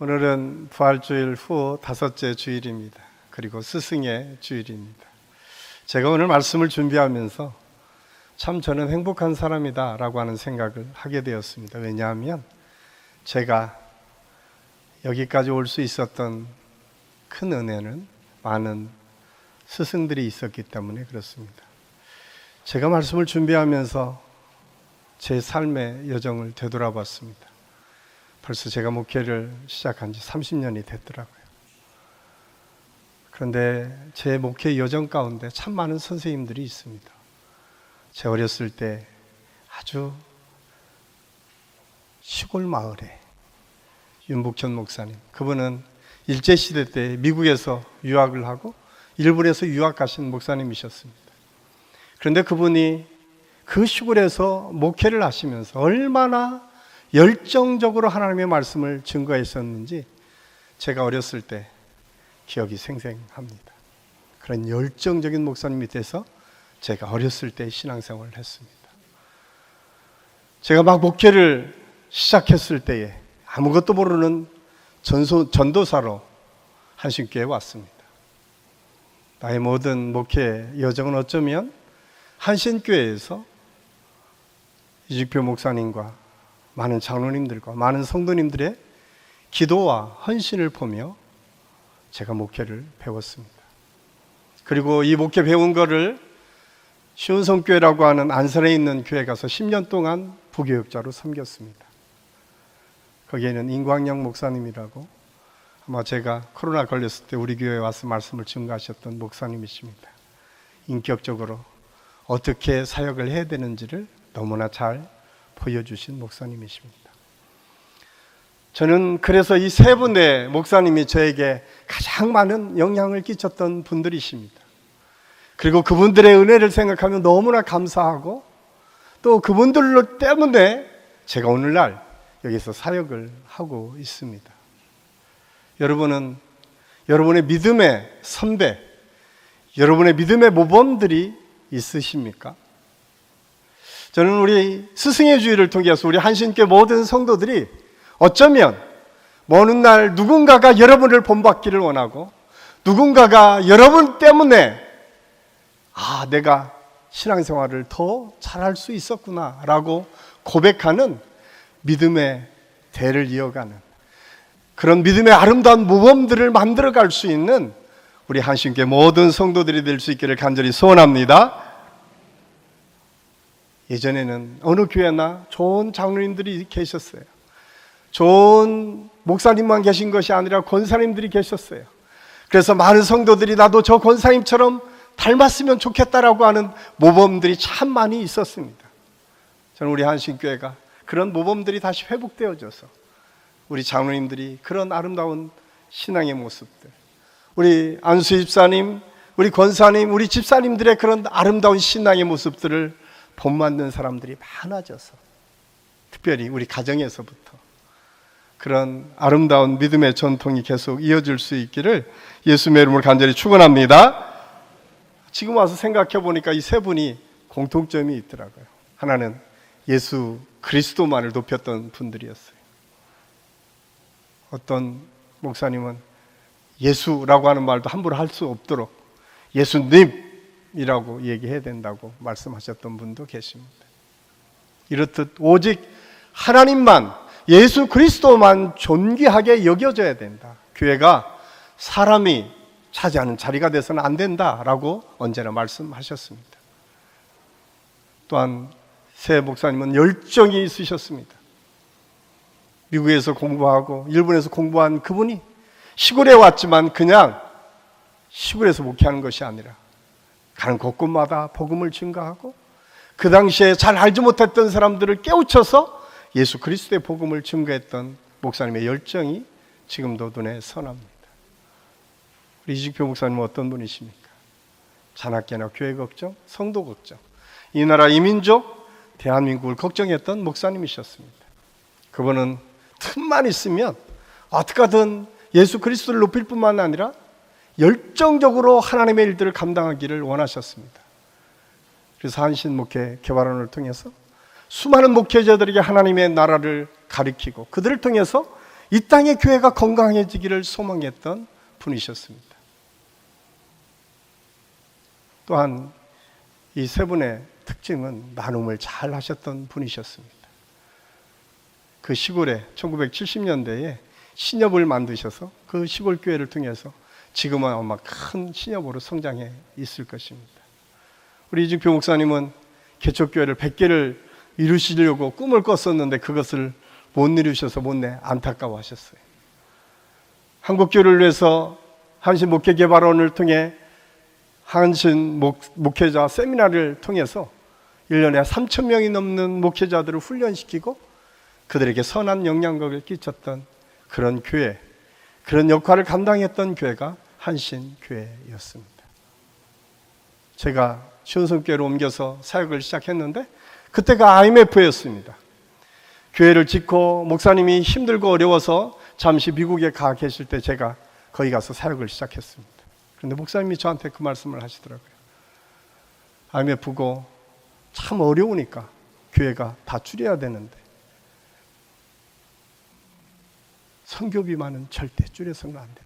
오늘은 부활주일 후 5째 주일입니다. 그리고 스승의 주일입니다. 제가 오늘 말씀을 준비하면서 참 저는 행복한 사람이다 라고 하는 생각을 하게 되었습니다. 왜냐하면 제가 여기까지 올 수 있었던 큰 은혜는 많은 스승들이 있었기 때문에 그렇습니다. 제가 말씀을 준비하면서 제 삶의 여정을 되돌아봤습니다. 벌써 제가 목회를 시작한 지 30년이 됐더라고요. 그런데 제 목회 여정 가운데 참 많은 선생님들이 있습니다. 제 어렸을 때 아주 시골 마을에 윤복천 목사님, 그분은 일제시대 때 미국에서 유학을 하고 일본에서 유학 가신 목사님이셨습니다. 그런데 그분이 그 시골에서 목회를 하시면서 얼마나 열정적으로 하나님의 말씀을 증거했었는지 제가 어렸을 때 기억이 생생합니다. 그런 열정적인 목사님 밑에서 제가 어렸을 때 신앙생활을 했습니다. 제가 막 목회를 시작했을 때에 아무것도 모르는 전도사로 한신교회에 왔습니다. 나의 모든 목회 여정은 어쩌면 한신교회에서 이직표 목사님과 많은 장로님들과 많은 성도님들의 기도와 헌신을 보며 제가 목회를 배웠습니다. 그리고 이 목회 배운 거를 시온성교회라고 하는 안산에 있는 교회 가서 10년 동안 부교육자로 섬겼습니다. 거기에는 임광영 목사님이라고 아마 제가 코로나 걸렸을 때 우리 교회에 와서 말씀을 증거하셨던 목사님이십니다. 인격적으로 어떻게 사역을 해야 되는지를 너무나 잘 보여주신 목사님이십니다. 저는 그래서 이 세 분의 목사님이 저에게 가장 많은 영향을 끼쳤던 분들이십니다. 그리고 그분들의 은혜를 생각하면 너무나 감사하고 또 그분들 때문에 제가 오늘날 여기서 사역을 하고 있습니다. 여러분은 여러분의 믿음의 선배, 여러분의 믿음의 모범들이 있으십니까? 저는 우리 스승의 주일을 통해서 우리 한신교회 모든 성도들이 어쩌면 먼 훗날 누군가가 여러분을 본받기를 원하고 누군가가 여러분 때문에 내가 신앙생활을 더 잘할 수 있었구나 라고 고백하는 믿음의 대를 이어가는 그런 믿음의 아름다운 모범들을 만들어갈 수 있는 우리 한신교회 모든 성도들이 될 수 있기를 간절히 소원합니다. 예전에는 어느 교회나 좋은 장로님들이 계셨어요. 좋은 목사님만 계신 것이 아니라 권사님들이 계셨어요. 그래서 많은 성도들이 나도 저 권사님처럼 닮았으면 좋겠다라고 하는 모범들이 참 많이 있었습니다. 저는 우리 한신교회가 그런 모범들이 다시 회복되어져서 우리 장로님들이 그런 아름다운 신앙의 모습들, 우리 안수 집사님, 우리 권사님, 우리 집사님들의 그런 아름다운 신앙의 모습들을 본받는 사람들이 많아져서 특별히 우리 가정에서부터 그런 아름다운 믿음의 전통이 계속 이어질 수 있기를 예수님의 이름으로 간절히 축원합니다. 지금 와서 생각해 보니까 이 세 분이 공통점이 있더라고요. 하나는 예수 그리스도만을 높였던 분들이었어요. 어떤 목사님은 예수라고 하는 말도 함부로 할 수 없도록 예수님이라고 얘기해야 된다고 말씀하셨던 분도 계십니다. 이렇듯 오직 하나님만, 예수 그리스도만 존귀하게 여겨져야 된다. 교회가 사람이 차지하는 자리가 돼서는 안 된다라고 언제나 말씀하셨습니다. 또한 새 목사님은 열정이 있으셨습니다. 미국에서 공부하고 일본에서 공부한 그분이 시골에 왔지만 그냥 시골에서 목회하는 것이 아니라 가는 곳곳마다 복음을 증거하고 그 당시에 잘 알지 못했던 사람들을 깨우쳐서 예수 그리스도의 복음을 증거했던 목사님의 열정이 지금도 눈에 선합니다. 우리 이직표 목사님은 어떤 분이십니까? 자나깨나 교회 걱정, 성도 걱정, 이 나라 이 민족, 대한민국을 걱정했던 목사님이셨습니다. 그분은 틈만 있으면 어떻게든 예수 그리스도를 높일 뿐만 아니라 열정적으로 하나님의 일들을 감당하기를 원하셨습니다. 그래서 한신목회 개발원을 통해서 수많은 목회자들에게 하나님의 나라를 가리키고 그들을 통해서 이 땅의 교회가 건강해지기를 소망했던 분이셨습니다. 또한 이 세 분의 특징은 나눔을 잘 하셨던 분이셨습니다. 그 시골에 1970년대에 신협을 만드셔서 그 시골 교회를 통해서 지금은 아마 큰 신협으로 성장해 있을 것입니다. 우리 이직표 목사님은 개척교회를 100개를 이루시려고 꿈을 꿨었는데 그것을 못 이루셔서 못내 안타까워하셨어요. 한국교회를 위해서 한신 목회개발원을 통해 한신 목회자 세미나를 통해서 1년에 3,000명이 넘는 목회자들을 훈련시키고 그들에게 선한 영향력을 끼쳤던 그런 교회, 그런 역할을 감당했던 교회가 한신교회였습니다. 제가 시온성교회로 옮겨서 사역을 시작했는데 그때가 IMF였습니다. 교회를 짓고 목사님이 힘들고 어려워서 잠시 미국에 가 계실 때 제가 거기 가서 사역을 시작했습니다. 그런데 목사님이 저한테 그 말씀을 하시더라고요. IMF고 참 어려우니까 교회가 다 줄여야 되는데 선교비만은 절대 줄여서는 안 된다.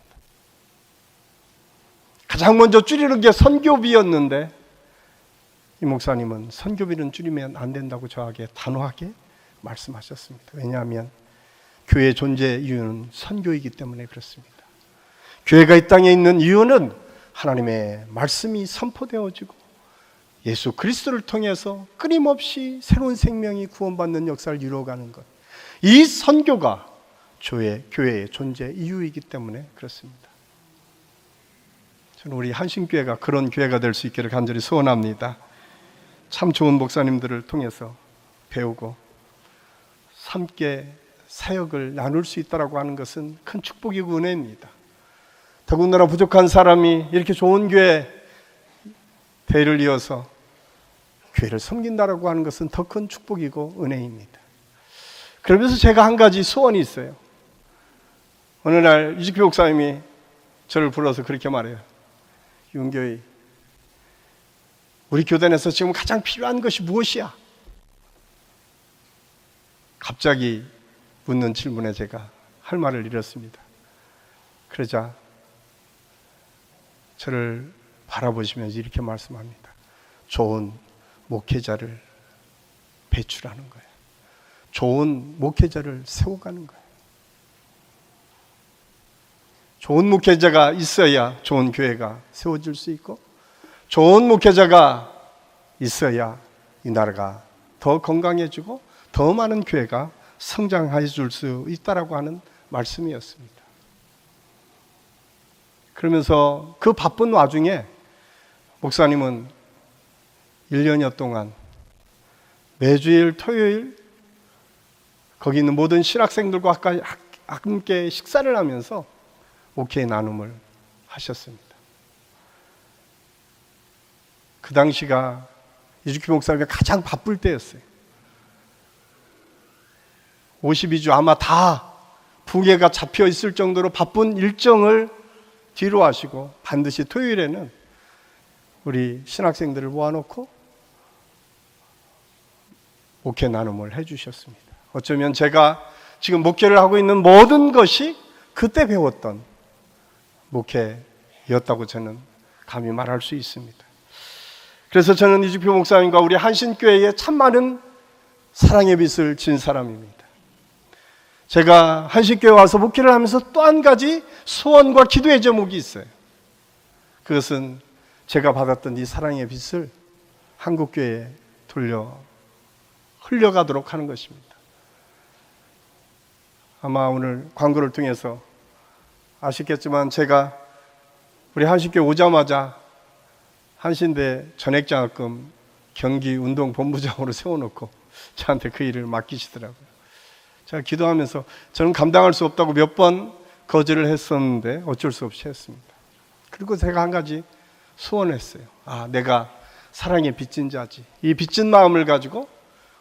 가장 먼저 줄이는 게 선교비였는데 이 목사님은 선교비는 줄이면 안 된다고 저에게 단호하게 말씀하셨습니다. 왜냐하면 교회의 존재 이유는 선교이기 때문에 그렇습니다. 교회가 이 땅에 있는 이유는 하나님의 말씀이 선포되어지고 예수 그리스도를 통해서 끊임없이 새로운 생명이 구원받는 역사를 이루어가는 것, 이 선교가 교회의 존재 이유이기 때문에 그렇습니다. 저는 우리 한신교회가 그런 교회가 될 수 있기를 간절히 소원합니다. 참 좋은 목사님들을 통해서 배우고 함께 사역을 나눌 수 있다고 하는 것은 큰 축복이고 은혜입니다. 더군다나 부족한 사람이 이렇게 좋은 교회 대를 이어서 교회를 섬긴다라고 하는 것은 더 큰 축복이고 은혜입니다. 그러면서 제가 한 가지 소원이 있어요. 어느 날 이직표 목사님이 저를 불러서 그렇게 말해요. 윤교희, 우리 교단에서 지금 가장 필요한 것이 무엇이야? 갑자기 묻는 질문에 제가 할 말을 잃었습니다. 그러자 저를 바라보시면서 이렇게 말씀합니다. 좋은 목회자를 배출하는 거예요. 좋은 목회자를 세워가는 거예요. 좋은 목회자가 있어야 좋은 교회가 세워질 수 있고, 좋은 목회자가 있어야 이 나라가 더 건강해지고 더 많은 교회가 성장해 줄 수 있다라고 하는 말씀이었습니다. 그러면서 그 바쁜 와중에 목사님은 1년여 동안 매주일 토요일 거기 있는 모든 신학생들과 함께 식사를 하면서 목회의 나눔을 하셨습니다. 그 당시가 이주키 목사님이 가장 바쁠 때였어요. 52주 아마 다 부계가 잡혀 있을 정도로 바쁜 일정을 뒤로 하시고 반드시 토요일에는 우리 신학생들을 모아놓고 목회 나눔을 해주셨습니다. 어쩌면 제가 지금 목회를 하고 있는 모든 것이 그때 배웠던 목회였다고 저는 감히 말할 수 있습니다. 그래서 저는 이주표 목사님과 우리 한신교회에 참 많은 사랑의 빚을 진 사람입니다. 제가 한신교회 와서 목회를 하면서 또 한 가지 소원과 기도의 제목이 있어요. 그것은 제가 받았던 이 사랑의 빚을 한국교회에 흘려가도록 하는 것입니다. 아마 오늘 광고를 통해서 아시겠지만 제가 우리 한신교회 오자마자 한신대 전액장학금 경기운동본부장으로 세워놓고 저한테 그 일을 맡기시더라고요. 제가 기도하면서 저는 감당할 수 없다고 몇 번 거절을 했었는데 어쩔 수 없이 했습니다. 그리고 제가 한 가지 소원했어요. 내가 사랑의 빚진 자지. 이 빚진 마음을 가지고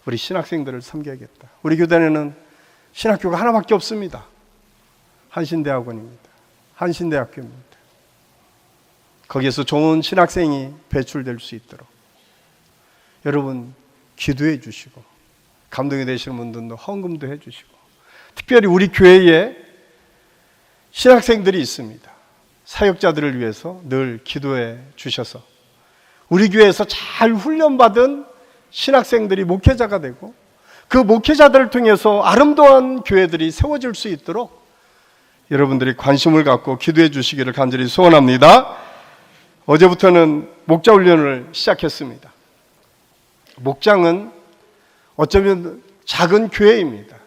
우리 신학생들을 섬겨야겠다. 우리 교단에는 신학교가 하나밖에 없습니다. 한신대학원입니다. 한신대학교입니다. 거기에서 좋은 신학생이 배출될 수 있도록 여러분 기도해 주시고 감동이 되시는 분들도 헌금도 해 주시고 특별히 우리 교회에 신학생들이 있습니다. 사역자들을 위해서 늘 기도해 주셔서 우리 교회에서 잘 훈련받은 신학생들이 목회자가 되고 그 목회자들을 통해서 아름다운 교회들이 세워질 수 있도록 여러분들이 관심을 갖고 기도해 주시기를 간절히 소원합니다. 어제부터는 목자 훈련을 시작했습니다. 목장은 어쩌면 작은 교회입니다.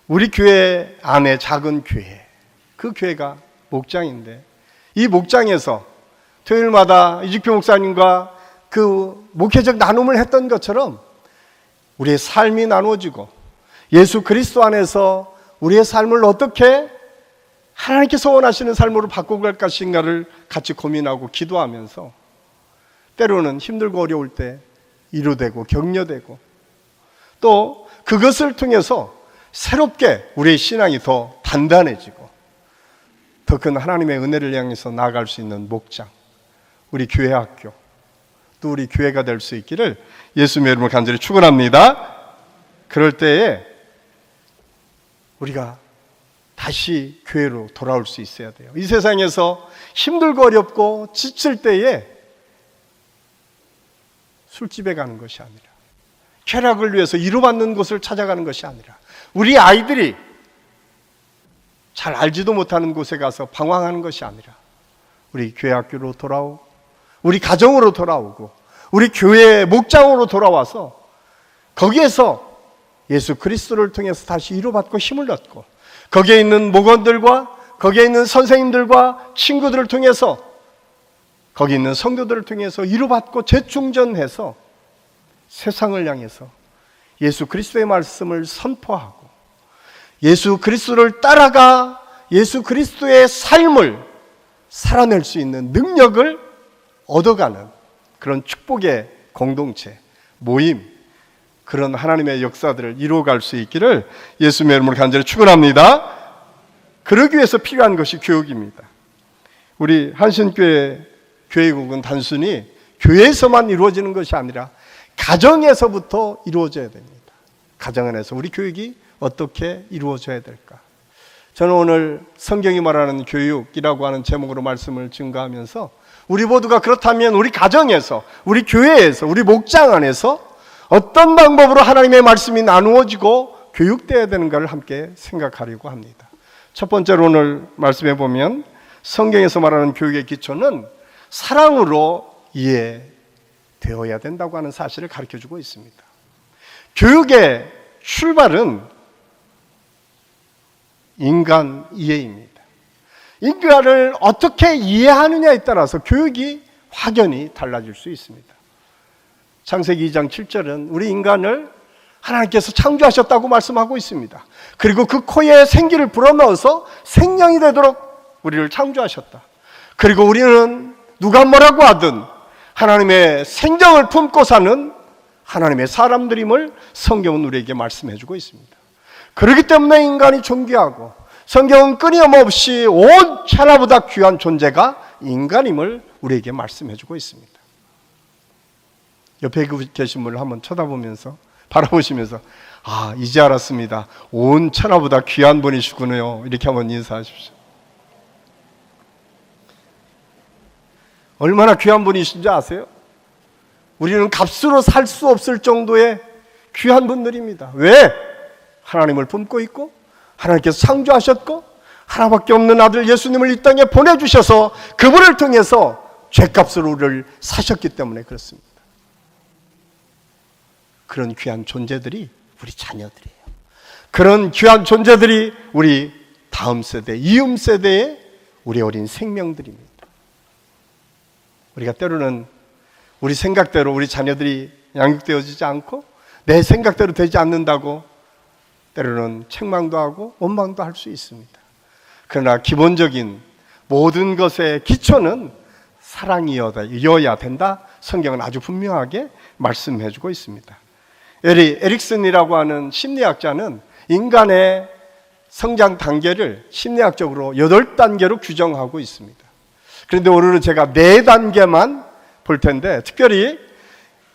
우리 교회 안에 작은 교회, 그 교회가 목장인데 이 목장에서 토요일마다 이직표 목사님과 그 목회적 나눔을 했던 것처럼 우리의 삶이 나누어지고 예수 그리스도 안에서 우리의 삶을 어떻게 하나님께서 원하시는 삶으로 바꿔갈 것인가를 같이 고민하고 기도하면서 때로는 힘들고 어려울 때 위로되고 격려되고 또 그것을 통해서 새롭게 우리의 신앙이 더 단단해지고 더 큰 하나님의 은혜를 향해서 나아갈 수 있는 목장, 우리 교회 학교, 또 우리 교회가 될 수 있기를 예수님의 이름으로 간절히 축원합니다. 그럴 때에 우리가 다시 교회로 돌아올 수 있어야 돼요. 이 세상에서 힘들고 어렵고 지칠 때에 술집에 가는 것이 아니라 쾌락을 위해서 위로받는 곳을 찾아가는 것이 아니라 우리 아이들이 잘 알지도 못하는 곳에 가서 방황하는 것이 아니라 우리 교회 학교로 돌아오고 우리 가정으로 돌아오고 우리 교회 목장으로 돌아와서 거기에서 예수 그리스도를 통해서 다시 위로받고 힘을 얻고 거기에 있는 목원들과 거기에 있는 선생님들과 친구들을 통해서 거기 있는 성도들을 통해서 위로받고 재충전해서 세상을 향해서 예수 그리스도의 말씀을 선포하고 예수 그리스도를 따라가 예수 그리스도의 삶을 살아낼 수 있는 능력을 얻어가는 그런 축복의 공동체, 모임, 그런 하나님의 역사들을 이루어갈 수 있기를 예수님의 이름으로 간절히 축원합니다. 그러기 위해서 필요한 것이 교육입니다. 우리 한신교회 교회국은 단순히 교회에서만 이루어지는 것이 아니라 가정에서부터 이루어져야 됩니다. 가정 안에서 우리 교육이 어떻게 이루어져야 될까? 저는 오늘 성경이 말하는 교육이라고 하는 제목으로 말씀을 증거하면서 우리 모두가 그렇다면 우리 가정에서, 우리 교회에서, 우리 목장 안에서 어떤 방법으로 하나님의 말씀이 나누어지고 교육되어야 되는가를 함께 생각하려고 합니다. 첫 번째로 오늘 말씀해 보면 성경에서 말하는 교육의 기초는 사랑으로 이해되어야 된다고 하는 사실을 가르쳐주고 있습니다. 교육의 출발은 인간 이해입니다. 인간을 어떻게 이해하느냐에 따라서 교육이 확연히 달라질 수 있습니다. 창세기 2장 7절은 우리 인간을 하나님께서 창조하셨다고 말씀하고 있습니다. 그리고 그 코에 생기를 불어넣어서 생명이 되도록 우리를 창조하셨다. 그리고 우리는 누가 뭐라고 하든 하나님의 생정을 품고 사는 하나님의 사람들임을 성경은 우리에게 말씀해주고 있습니다. 그렇기 때문에 인간이 존귀하고 성경은 끊임없이 온 천하보다 귀한 존재가 인간임을 우리에게 말씀해주고 있습니다. 옆에 계신 분을 한번 쳐다보면서 바라보시면서 이제 알았습니다. 온 천하보다 귀한 분이시군요. 이렇게 한번 인사하십시오. 얼마나 귀한 분이신지 아세요? 우리는 값으로 살 수 없을 정도의 귀한 분들입니다. 왜? 하나님을 품고 있고 하나님께서 창조하셨고 하나밖에 없는 아들 예수님을 이 땅에 보내주셔서 그분을 통해서 죄값으로 우리를 사셨기 때문에 그렇습니다. 그런 귀한 존재들이 우리 자녀들이에요. 그런 귀한 존재들이 우리 다음 세대, 이음 세대의 우리 어린 생명들입니다. 우리가 때로는 우리 생각대로 우리 자녀들이 양육되어지지 않고 내 생각대로 되지 않는다고 때로는 책망도 하고 원망도 할 수 있습니다. 그러나 기본적인 모든 것의 기초는 사랑이어야 된다. 성경은 아주 분명하게 말씀해주고 있습니다. 에릭슨이라고 하는 심리학자는 인간의 성장 단계를 심리학적으로 8단계로 규정하고 있습니다. 그런데 오늘은 제가 4단계만 볼 텐데 특별히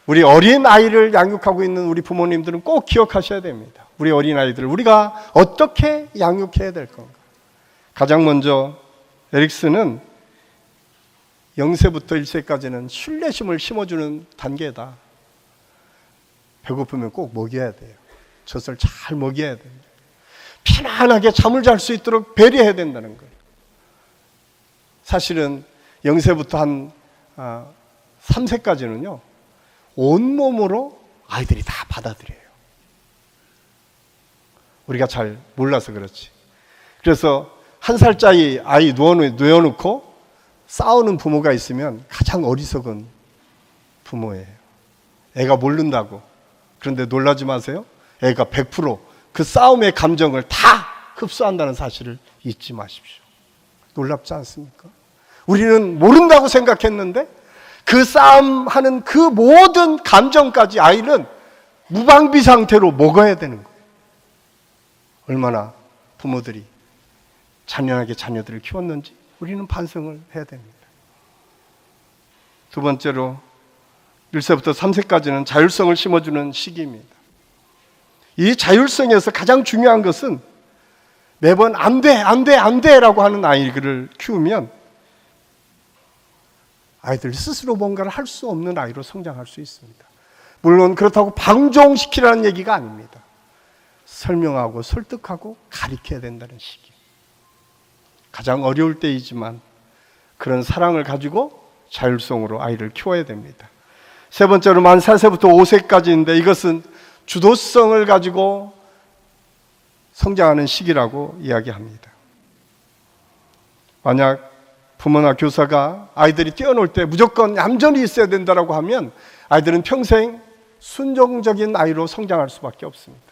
우리 어린아이를 양육하고 있는 우리 부모님들은 꼭 기억하셔야 됩니다. 우리 어린아이들을 우리가 어떻게 양육해야 될 건가? 가장 먼저 에릭슨은 0세부터 1세까지는 신뢰심을 심어주는 단계다. 배고프면 꼭 먹여야 돼요. 젖을 잘 먹여야 됩니다. 편안하게 잠을 잘 수 있도록 배려해야 된다는 거예요. 사실은 0세부터 한 3세까지는요, 온몸으로 아이들이 다 받아들여요. 우리가 잘 몰라서 그렇지. 그래서 1살짜리 아이 누워놓고 싸우는 부모가 있으면 가장 어리석은 부모예요. 애가 모른다고. 그런데 놀라지 마세요. 애가 100%그 싸움의 감정을 다 흡수한다는 사실을 잊지 마십시오. 놀랍지 않습니까? 우리는 모른다고 생각했는데 그 싸움하는 그 모든 감정까지 아이는 무방비 상태로 먹어야 되는 거예요. 얼마나 부모들이 잔인하게 자녀들을 키웠는지 우리는 반성을 해야 됩니다. 두 번째로 1세부터 3세까지는 자율성을 심어주는 시기입니다. 이 자율성에서 가장 중요한 것은 매번 안 돼, 안 돼, 안 돼라고 하는 아이를 키우면 아이들 스스로 뭔가를 할 수 없는 아이로 성장할 수 있습니다. 물론 그렇다고 방종시키라는 얘기가 아닙니다. 설명하고 설득하고 가르쳐야 된다는 시기. 가장 어려울 때이지만 그런 사랑을 가지고 자율성으로 아이를 키워야 됩니다. 세 번째로 만 4세부터 5세까지인데 이것은 주도성을 가지고 성장하는 시기라고 이야기합니다. 만약 부모나 교사가 아이들이 뛰어놀 때 무조건 얌전히 있어야 된다고 하면 아이들은 평생 순종적인 아이로 성장할 수밖에 없습니다.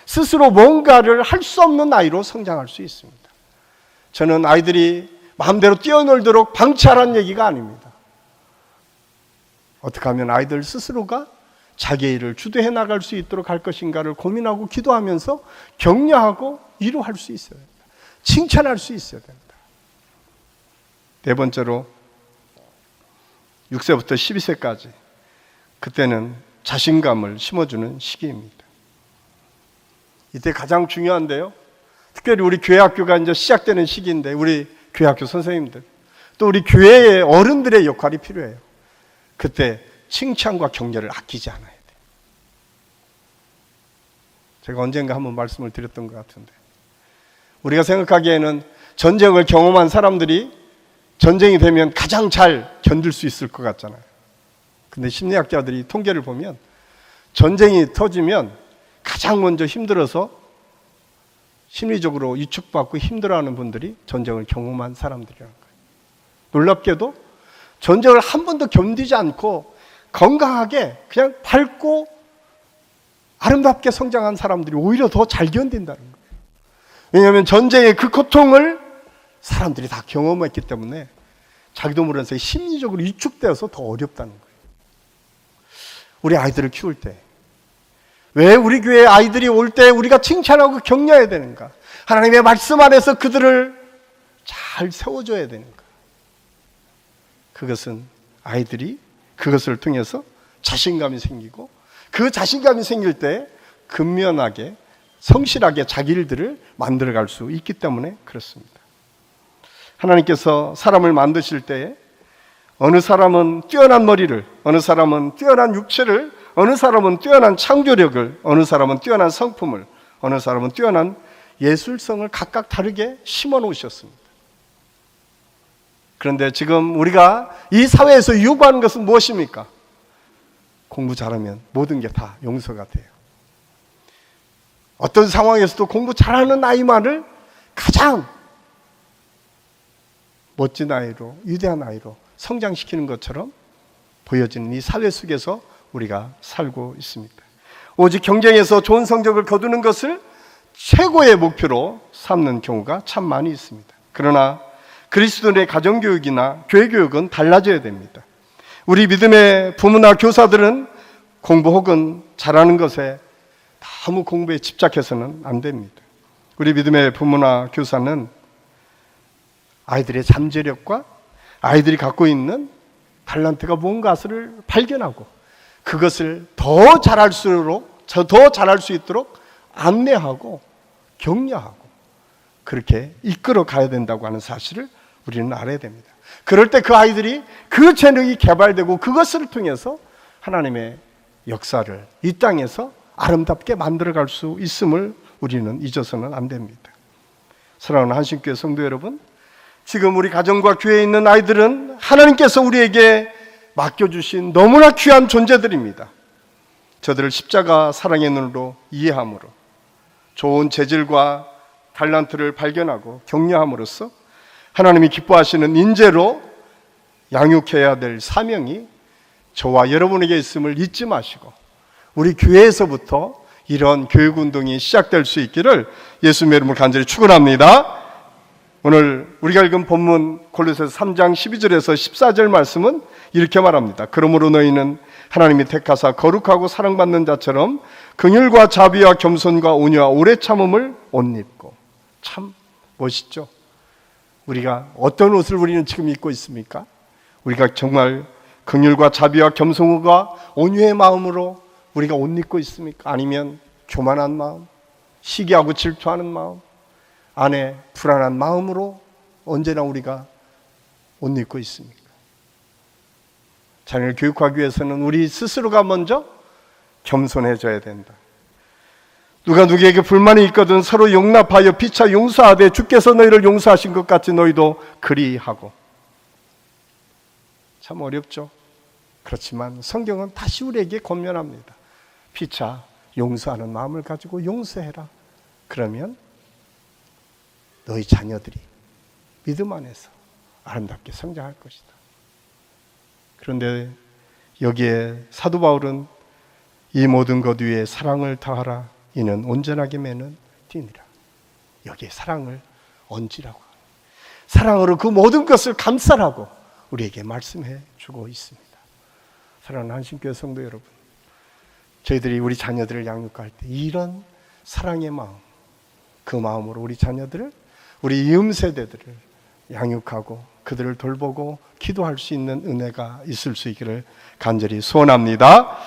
스스로 뭔가를 할 수 없는 아이로 성장할 수 있습니다. 저는 아이들이 마음대로 뛰어놀도록 방치하라는 얘기가 아닙니다. 어떻게 하면 아이들 스스로가 자기의 일을 주도해 나갈 수 있도록 할 것인가를 고민하고 기도하면서 격려하고 위로할 수 있어야 됩니다. 칭찬할 수 있어야 됩니다. 네 번째로 6세부터 12세까지 그때는 자신감을 심어주는 시기입니다. 이때 가장 중요한데요. 특별히 우리 교회 학교가 이제 시작되는 시기인데 우리 교회 학교 선생님들 또 우리 교회의 어른들의 역할이 필요해요. 그때 칭찬과 격려를 아끼지 않아야 돼요. 제가 언젠가 한번 말씀을 드렸던 것 같은데 우리가 생각하기에는 전쟁을 경험한 사람들이 전쟁이 되면 가장 잘 견딜 수 있을 것 같잖아요. 근데 심리학자들이 통계를 보면 전쟁이 터지면 가장 먼저 힘들어서 심리적으로 위축받고 힘들어하는 분들이 전쟁을 경험한 사람들이라는 거예요. 놀랍게도 전쟁을 한 번도 견디지 않고 건강하게 그냥 밝고 아름답게 성장한 사람들이 오히려 더 잘 견딘다는 거예요. 왜냐하면 전쟁의 그 고통을 사람들이 다 경험했기 때문에 자기도 모르면서 심리적으로 위축되어서 더 어렵다는 거예요. 우리 아이들을 키울 때 왜 우리 교회 아이들이 올 때 우리가 칭찬하고 격려해야 되는가? 하나님의 말씀 안에서 그들을 잘 세워줘야 되는가? 그것은 아이들이 그것을 통해서 자신감이 생기고 그 자신감이 생길 때 근면하게 성실하게 자기 일들을 만들어갈 수 있기 때문에 그렇습니다. 하나님께서 사람을 만드실 때에 어느 사람은 뛰어난 머리를, 어느 사람은 뛰어난 육체를, 어느 사람은 뛰어난 창조력을, 어느 사람은 뛰어난 성품을, 어느 사람은 뛰어난 예술성을 각각 다르게 심어 놓으셨습니다. 그런데 지금 우리가 이 사회에서 요구하는 것은 무엇입니까? 공부 잘하면 모든 게 다 용서가 돼요. 어떤 상황에서도 공부 잘하는 아이만을 가장 멋진 아이로, 위대한 아이로 성장시키는 것처럼 보여지는 이 사회 속에서 우리가 살고 있습니다. 오직 경쟁에서 좋은 성적을 거두는 것을 최고의 목표로 삼는 경우가 참 많이 있습니다. 그러나 그리스도인의 가정교육이나 교회교육은 달라져야 됩니다. 우리 믿음의 부모나 교사들은 공부 혹은 잘하는 것에 너무 공부에 집착해서는 안 됩니다. 우리 믿음의 부모나 교사는 아이들의 잠재력과 아이들이 갖고 있는 탤런트가 뭔가를 발견하고 그것을 더 잘할 수 있도록 안내하고 격려하고 그렇게 이끌어 가야 된다고 하는 사실을 우리는 알아야 됩니다. 그럴 때 그 아이들이 그 재능이 개발되고 그것을 통해서 하나님의 역사를 이 땅에서 아름답게 만들어갈 수 있음을 우리는 잊어서는 안 됩니다. 사랑하는 한신교회 성도 여러분, 지금 우리 가정과 교회에 있는 아이들은 하나님께서 우리에게 맡겨주신 너무나 귀한 존재들입니다. 저들을 십자가 사랑의 눈으로 이해함으로 좋은 재질과 달란트를 발견하고 격려함으로써 하나님이 기뻐하시는 인재로 양육해야 될 사명이 저와 여러분에게 있음을 잊지 마시고 우리 교회에서부터 이런 교육운동이 시작될 수 있기를 예수님의 이름으로 간절히 축원합니다. 오늘 우리가 읽은 본문 골로새서 3장 12절에서 14절 말씀은 이렇게 말합니다. 그러므로 너희는 하나님이 택하사 거룩하고 사랑받는 자처럼 긍휼과 자비와 겸손과 온유와 오래 참음을 옷 입고. 참 멋있죠? 우리가 어떤 옷을 우리는 지금 입고 있습니까? 우리가 정말 긍휼과 자비와 겸손과 온유의 마음으로 우리가 옷 입고 있습니까? 아니면 교만한 마음, 시기하고 질투하는 마음, 안에 불안한 마음으로 언제나 우리가 옷 입고 있습니까? 자녀를 교육하기 위해서는 우리 스스로가 먼저 겸손해져야 된다. 누가 누구에게 불만이 있거든 서로 용납하여 피차 용서하되 주께서 너희를 용서하신 것 같이 너희도 그리하고. 참 어렵죠? 그렇지만 성경은 다시 우리에게 권면합니다. 피차 용서하는 마음을 가지고 용서해라. 그러면 너희 자녀들이 믿음 안에서 아름답게 성장할 것이다. 그런데 여기에 사도 바울은 이 모든 것 위에 사랑을 다하라. 이는 온전하게 매는 띠니라. 여기에 사랑을 얹으라고, 사랑으로 그 모든 것을 감싸라고 우리에게 말씀해 주고 있습니다. 사랑하는 한신교회 성도 여러분, 저희들이 우리 자녀들을 양육할 때 이런 사랑의 마음, 그 마음으로 우리 자녀들을, 우리 이음 세대들을 양육하고 그들을 돌보고 기도할 수 있는 은혜가 있을 수 있기를 간절히 소원합니다.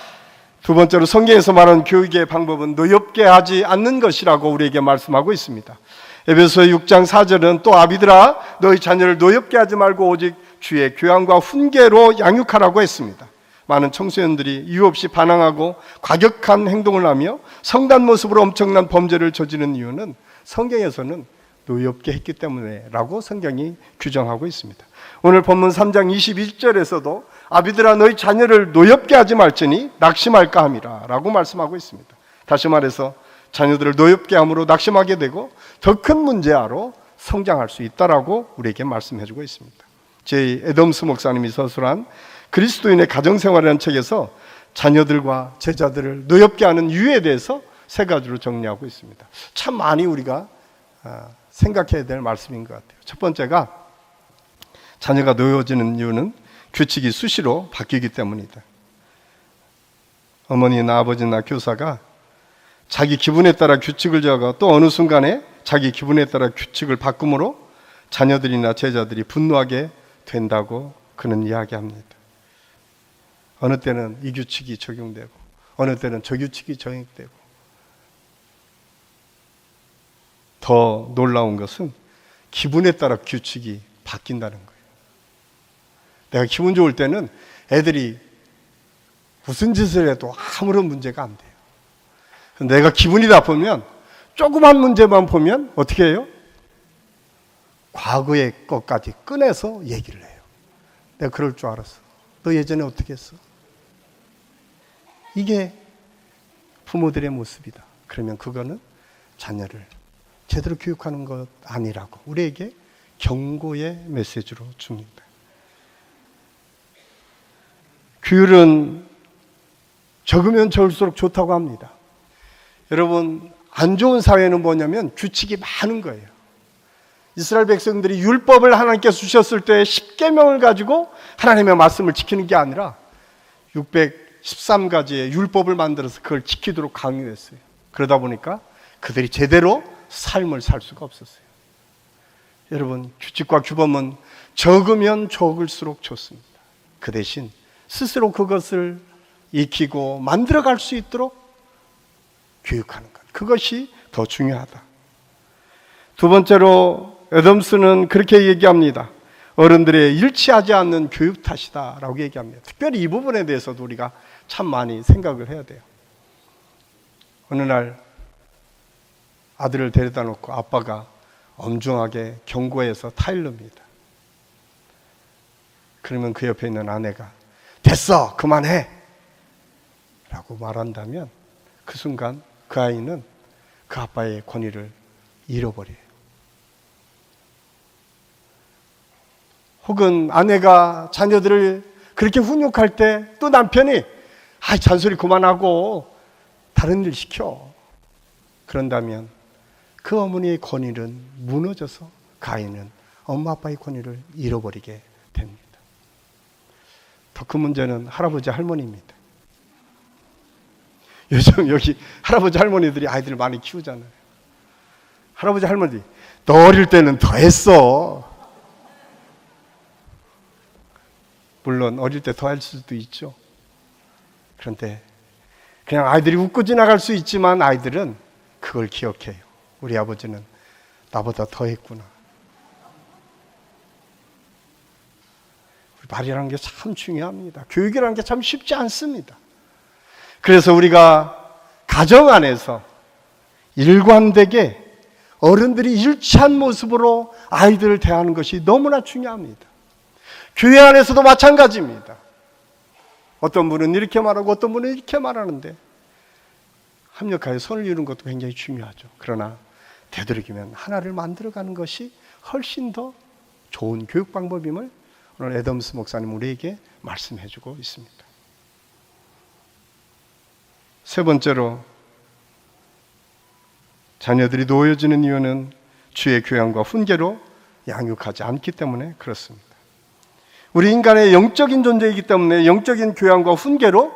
두 번째로 성경에서 말하는 교육의 방법은 노엽게 하지 않는 것이라고 우리에게 말씀하고 있습니다. 에베소 6장 4절은 또 아비들아 너희 자녀를 노엽게 하지 말고 오직 주의 교양과 훈계로 양육하라고 했습니다. 많은 청소년들이 이유 없이 반항하고 과격한 행동을 하며 성단 모습으로 엄청난 범죄를 저지르는 이유는 성경에서는 노엽게 했기 때문에라고 성경이 규정하고 있습니다. 오늘 본문 3장 21절에서도 아비들아 너희 자녀를 노엽게 하지 말지니 낙심할까 함이라 라고 말씀하고 있습니다. 다시 말해서 자녀들을 노엽게 함으로 낙심하게 되고 더 큰 문제아로 성장할 수 있다라고 우리에게 말씀해주고 있습니다. 제 애덤스 목사님이 서술한 그리스도인의 가정생활이라는 책에서 자녀들과 제자들을 노엽게 하는 이유에 대해서 세 가지로 정리하고 있습니다. 참 많이 우리가 생각해야 될 말씀인 것 같아요. 첫 번째가 자녀가 노여지는 이유는 규칙이 수시로 바뀌기 때문이다. 어머니나 아버지나 교사가 자기 기분에 따라 규칙을 정하고 또 어느 순간에 자기 기분에 따라 규칙을 바꿈으로 자녀들이나 제자들이 분노하게 된다고 그는 이야기합니다. 어느 때는 이 규칙이 적용되고 어느 때는 저 규칙이 적용되고, 더 놀라운 것은 기분에 따라 규칙이 바뀐다는 거예요. 내가 기분 좋을 때는 애들이 무슨 짓을 해도 아무런 문제가 안 돼요. 내가 기분이 나쁘면 조그만 문제만 보면 어떻게 해요? 과거의 것까지 꺼내서 얘기를 해요. 내가 그럴 줄 알았어. 너 예전에 어떻게 했어? 이게 부모들의 모습이다. 그러면 그거는 자녀를 제대로 교육하는 것 아니라고 우리에게 경고의 메시지로 줍니다. 규율은 적으면 적을수록 좋다고 합니다. 여러분, 안 좋은 사회는 뭐냐면 규칙이 많은 거예요. 이스라엘 백성들이 율법을 하나님께서 주셨을 때 10계명을 가지고 하나님의 말씀을 지키는 게 아니라 613가지의 율법을 만들어서 그걸 지키도록 강요했어요. 그러다 보니까 그들이 제대로 삶을 살 수가 없었어요. 여러분, 규칙과 규범은 적으면 적을수록 좋습니다. 그 대신 스스로 그것을 익히고 만들어갈 수 있도록 교육하는 것, 그것이 더 중요하다. 두 번째로 애덤스는 그렇게 얘기합니다. 어른들의 일치하지 않는 교육 탓이다라고 얘기합니다. 특별히 이 부분에 대해서도 우리가 참 많이 생각을 해야 돼요. 어느 날 아들을 데려다 놓고 아빠가 엄중하게 경고해서 타일릅니다. 그러면 그 옆에 있는 아내가 됐어, 그만해 라고 말한다면 그 순간 그 아이는 그 아빠의 권위를 잃어버려요. 혹은 아내가 자녀들을 그렇게 훈육할 때 또 남편이 잔소리 그만하고 다른 일 시켜. 그런다면 그 어머니의 권위는 무너져서 그 아이는 엄마 아빠의 권위를 잃어버리게 됩니다. 더 큰 문제는 할아버지 할머니입니다. 요즘 여기 할아버지 할머니들이 아이들을 많이 키우잖아요. 할아버지 할머니, 너 어릴 때는 더 했어. 물론 어릴 때 더 할 수도 있죠. 그런데 그냥 아이들이 웃고 지나갈 수 있지만 아이들은 그걸 기억해요. 우리 아버지는 나보다 더 했구나. 말이라는 게 참 중요합니다. 교육이라는 게 참 쉽지 않습니다. 그래서 우리가 가정 안에서 일관되게 어른들이 일치한 모습으로 아이들을 대하는 것이 너무나 중요합니다. 교회 안에서도 마찬가지입니다. 어떤 분은 이렇게 말하고 어떤 분은 이렇게 말하는데 합력하여 손을 이루는 것도 굉장히 중요하죠. 그러나 되도록이면 하나를 만들어가는 것이 훨씬 더 좋은 교육 방법임을 오늘 애덤스 목사님 우리에게 말씀해주고 있습니다. 세 번째로 자녀들이 놓여지는 이유는 주의 교양과 훈계로 양육하지 않기 때문에 그렇습니다. 우리 인간의 영적인 존재이기 때문에 영적인 교양과 훈계로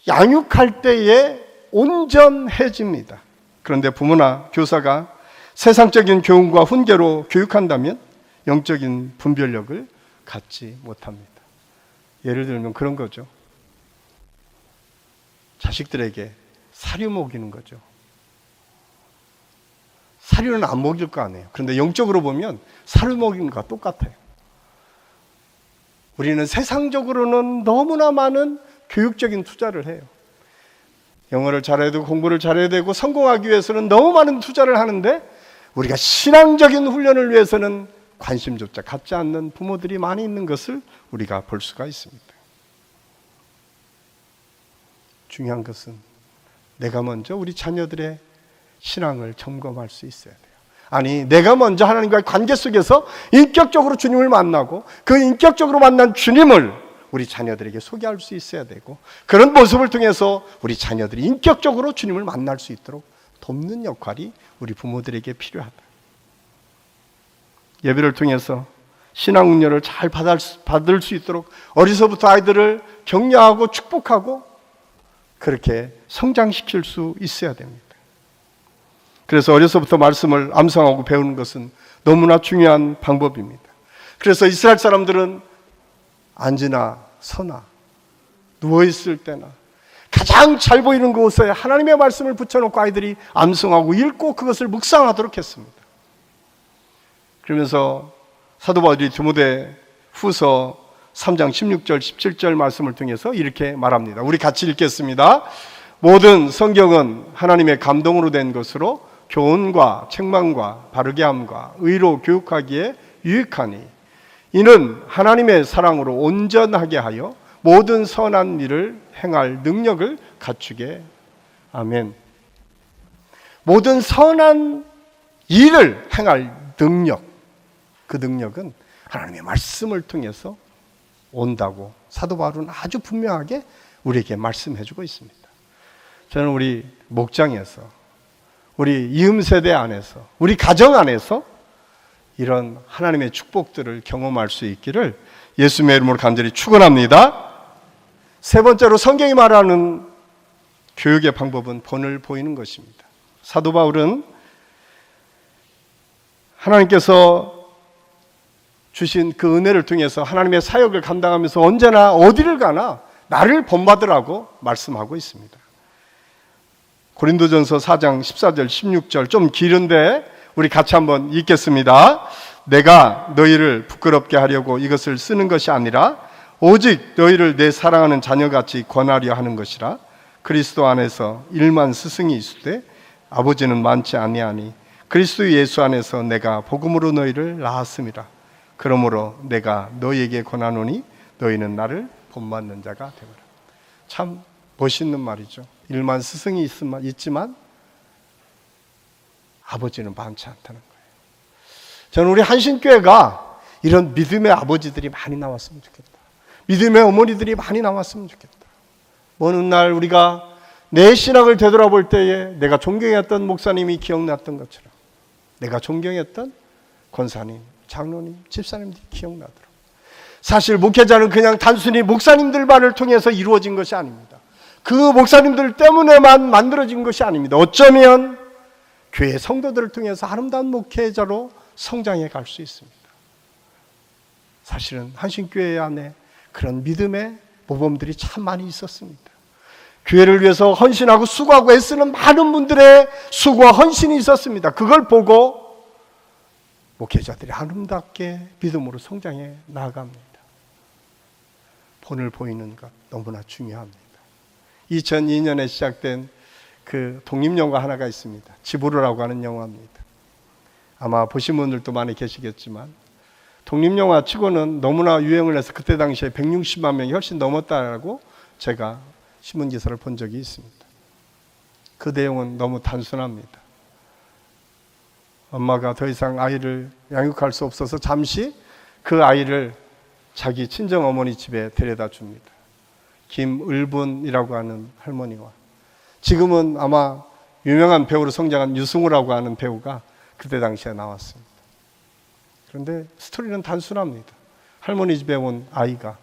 양육할 때에 온전해집니다. 그런데 부모나 교사가 세상적인 교훈과 훈계로 교육한다면 영적인 분별력을 갖지 못합니다. 예를 들면 그런 거죠. 자식들에게 사료 먹이는 거죠. 사료는 안 먹일 거 아니에요. 그런데 영적으로 보면 사료 먹이는 것과 똑같아요. 우리는 세상적으로는 너무나 많은 교육적인 투자를 해요. 영어를 잘해야 되고 공부를 잘해야 되고 성공하기 위해서는 너무 많은 투자를 하는데 우리가 신앙적인 훈련을 위해서는 관심조차 갖지 않는 부모들이 많이 있는 것을 우리가 볼 수가 있습니다. 중요한 것은 내가 먼저 우리 자녀들의 신앙을 점검할 수 있어야 돼요. 아니, 내가 먼저 하나님과의 관계 속에서 인격적으로 주님을 만나고 그 인격적으로 만난 주님을 우리 자녀들에게 소개할 수 있어야 되고 그런 모습을 통해서 우리 자녀들이 인격적으로 주님을 만날 수 있도록 돕는 역할이 우리 부모들에게 필요하다. 예배를 통해서 신앙 훈련을 잘 받을 수 있도록 어려서부터 아이들을 격려하고 축복하고 그렇게 성장시킬 수 있어야 됩니다. 그래서 어려서부터 말씀을 암송하고 배우는 것은 너무나 중요한 방법입니다. 그래서 이스라엘 사람들은 앉으나 서나 누워있을 때나 가장 잘 보이는 곳에 하나님의 말씀을 붙여놓고 아이들이 암송하고 읽고 그것을 묵상하도록 했습니다. 그러면서 사도 바울이 디모데 후서 3장 16절 17절 말씀을 통해서 이렇게 말합니다. 우리 같이 읽겠습니다. 모든 성경은 하나님의 감동으로 된 것으로 교훈과 책망과 바르게 함과 의로 교육하기에 유익하니 이는 하나님의 사랑으로 온전하게 하여 모든 선한 일을 행할 능력을 갖추게. 아멘. 모든 선한 일을 행할 능력, 그 능력은 하나님의 말씀을 통해서 온다고 사도 바울은 아주 분명하게 우리에게 말씀해주고 있습니다. 저는 우리 목장에서, 우리 이음세대 안에서, 우리 가정 안에서 이런 하나님의 축복들을 경험할 수 있기를 예수님의 이름으로 간절히 축원합니다. 세 번째로 성경이 말하는 교육의 방법은 본을 보이는 것입니다. 사도 바울은 하나님께서 주신 그 은혜를 통해서 하나님의 사역을 감당하면서 언제나 어디를 가나 나를 본받으라고 말씀하고 있습니다. 고린도전서 4장 14절 16절 좀 길은데 우리 같이 한번 읽겠습니다. 내가 너희를 부끄럽게 하려고 이것을 쓰는 것이 아니라 오직 너희를 내 사랑하는 자녀같이 권하려 하는 것이라. 그리스도 안에서 1만 스승이 있을 때 아버지는 많지 아니하니 그리스도 예수 안에서 내가 복음으로 너희를 낳았음이라. 그러므로 내가 너희에게 권하노니 너희는 나를 본받는 자가 되거라. 참 멋있는 말이죠. 1만 스승이 있지만 아버지는 많지 않다는 거예요. 저는 우리 한신교회가 이런 믿음의 아버지들이 많이 나왔으면 좋겠다. 믿음의 어머니들이 많이 나왔으면 좋겠다. 어느 날 우리가 내 신앙을 되돌아볼 때에 내가 존경했던 목사님이 기억났던 것처럼 내가 존경했던 권사님, 장로님, 집사님들이 기억나도록. 사실 목회자는 그냥 단순히 목사님들만을 통해서 이루어진 것이 아닙니다. 그 목사님들 때문에만 만들어진 것이 아닙니다. 어쩌면 교회 성도들을 통해서 아름다운 목회자로 성장해 갈 수 있습니다. 사실은 한신교회 안에 그런 믿음의 모범들이 참 많이 있었습니다. 교회를 위해서 헌신하고 수고하고 애쓰는 많은 분들의 수고와 헌신이 있었습니다. 그걸 보고 목회자들이 아름답게 믿음으로 성장해 나아갑니다. 본을 보이는 것 너무나 중요합니다. 2002년에 시작된 그 독립영화 하나가 있습니다. 지브로라고 하는 영화입니다. 아마 보신 분들도 많이 계시겠지만 독립영화 치고는 너무나 유행을 해서 그때 당시에 160만 명이 훨씬 넘었다라고 제가 신문기사를 본 적이 있습니다. 그 내용은 너무 단순합니다. 엄마가 더 이상 아이를 양육할 수 없어서 잠시 그 아이를 자기 친정어머니 집에 데려다 줍니다. 김을분이라고 하는 할머니와 지금은 아마 유명한 배우로 성장한 유승우라고 하는 배우가 그때 당시에 나왔습니다. 그런데 스토리는 단순합니다. 할머니 집에 온 아이가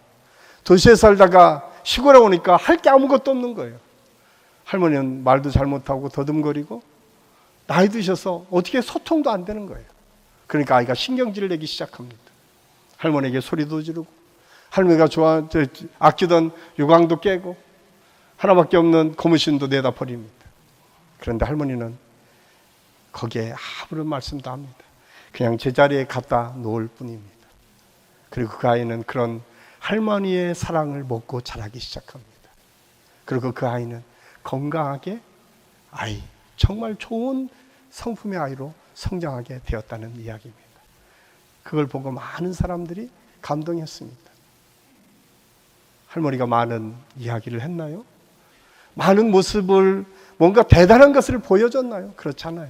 도시에 살다가 시골에 오니까 할 게 아무것도 없는 거예요. 할머니는 말도 잘 못하고 더듬거리고 나이 드셔서 어떻게 소통도 안 되는 거예요. 그러니까 아이가 신경질을 내기 시작합니다. 할머니에게 소리도 지르고 할머니가 아끼던 유광도 깨고 하나밖에 없는 고무신도 내다 버립니다. 그런데 할머니는 거기에 아무런 말씀도 합니다. 그냥 제자리에 갖다 놓을 뿐입니다. 그리고 그 아이는 그런 할머니의 사랑을 먹고 자라기 시작합니다. 그리고 그 아이는 건강하게 정말 좋은 성품의 아이로 성장하게 되었다는 이야기입니다. 그걸 보고 많은 사람들이 감동했습니다. 할머니가 많은 이야기를 했나요? 많은 모습을 뭔가 대단한 것을 보여줬나요? 그렇지 않아요.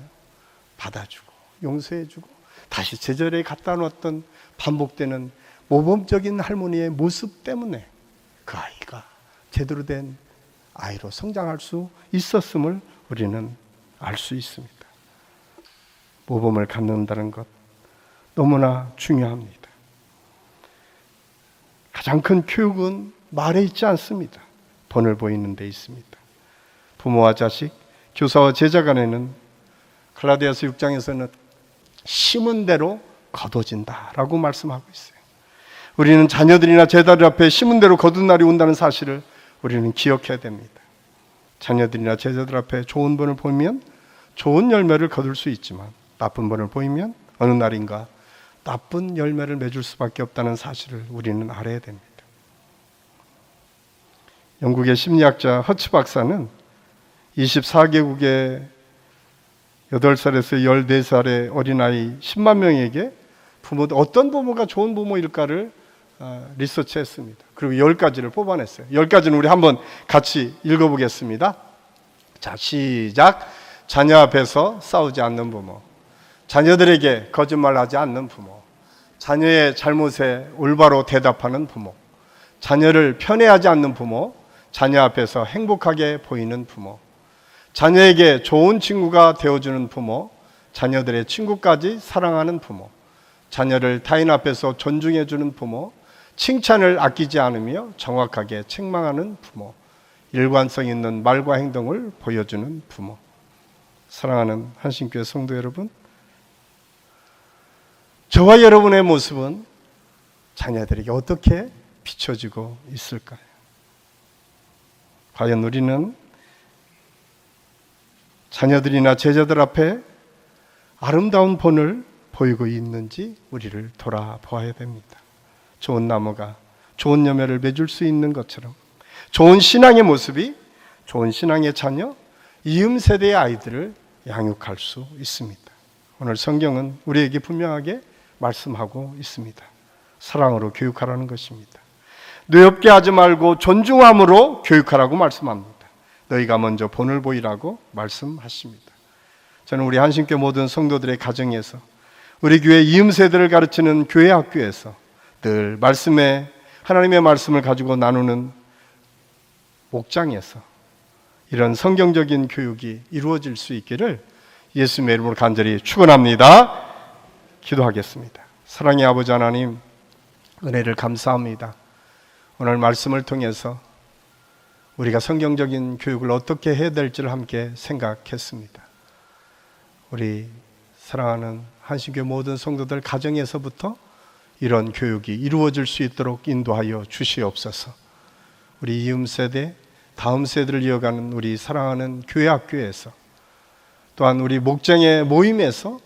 받아주고 용서해주고 다시 제자리에 갖다 놓았던 반복되는 모범적인 할머니의 모습 때문에 그 아이가 제대로 된 아이로 성장할 수 있었음을 우리는 알 수 있습니다. 모범을 갖는다는 것 너무나 중요합니다. 가장 큰 교육은 말에 있지 않습니다. 본을 보이는 데 있습니다. 부모와 자식, 교사와 제자 간에는 갈라디아서 6장에서는 심은 대로 거둬진다라고 말씀하고 있어요. 우리는 자녀들이나 제자들 앞에 심은 대로 거둔 날이 온다는 사실을 우리는 기억해야 됩니다. 자녀들이나 제자들 앞에 좋은 본을 보이면 좋은 열매를 거둘 수 있지만 나쁜 본을 보이면 어느 날인가 나쁜 열매를 맺을 수밖에 없다는 사실을 우리는 알아야 됩니다. 영국의 심리학자 허츠 박사는 24개국의 8살에서 14살의 어린아이 10만 명에게 어떤 부모가 좋은 부모일까를 리서치했습니다. 그리고 10가지를 뽑아냈어요. 10가지는 우리 한번 같이 읽어보겠습니다. 자, 시작. 자녀 앞에서 싸우지 않는 부모, 자녀들에게 거짓말하지 않는 부모, 자녀의 잘못에 올바로 대답하는 부모, 자녀를 편애하지 않는 부모, 자녀 앞에서 행복하게 보이는 부모, 자녀에게 좋은 친구가 되어주는 부모, 자녀들의 친구까지 사랑하는 부모, 자녀를 타인 앞에서 존중해주는 부모, 칭찬을 아끼지 않으며 정확하게 책망하는 부모, 일관성 있는 말과 행동을 보여주는 부모. 사랑하는 한신교회 성도 여러분, 저와 여러분의 모습은 자녀들에게 어떻게 비춰지고 있을까요? 과연 우리는 자녀들이나 제자들 앞에 아름다운 본을 보이고 있는지 우리를 돌아보아야 됩니다. 좋은 나무가 좋은 열매를 맺을 수 있는 것처럼 좋은 신앙의 모습이 좋은 신앙의 자녀, 이음 세대의 아이들을 양육할 수 있습니다. 오늘 성경은 우리에게 분명하게 말씀하고 있습니다. 사랑으로 교육하라는 것입니다. 뇌없게 하지 말고 존중함으로 교육하라고 말씀합니다. 너희가 먼저 본을 보이라고 말씀하십니다. 저는 우리 한신교회 모든 성도들의 가정에서, 우리 교회 이음 세대를 가르치는 교회 학교에서 늘 하나님의 말씀을 가지고 나누는 목장에서 이런 성경적인 교육이 이루어질 수 있기를 예수님의 이름으로 간절히 축원합니다. 기도하겠습니다. 사랑의 아버지 하나님, 은혜를 감사합니다. 오늘 말씀을 통해서 우리가 성경적인 교육을 어떻게 해야 될지를 함께 생각했습니다. 우리 사랑하는 한신교회 모든 성도들 가정에서부터 이런 교육이 이루어질 수 있도록 인도하여 주시옵소서. 우리 이음 세대, 다음 세대를 이어가는 우리 사랑하는 교회 학교에서, 또한 우리 목장의 모임에서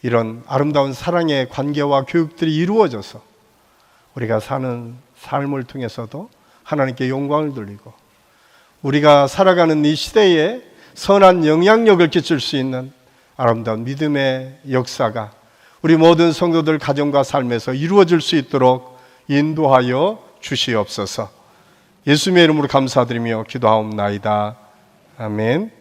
이런 아름다운 사랑의 관계와 교육들이 이루어져서 우리가 사는 삶을 통해서도 하나님께 영광을 돌리고 우리가 살아가는 이 시대에 선한 영향력을 끼칠 수 있는 아름다운 믿음의 역사가 우리 모든 성도들 가정과 삶에서 이루어질 수 있도록 인도하여 주시옵소서. 예수님의 이름으로 감사드리며 기도하옵나이다. 아멘.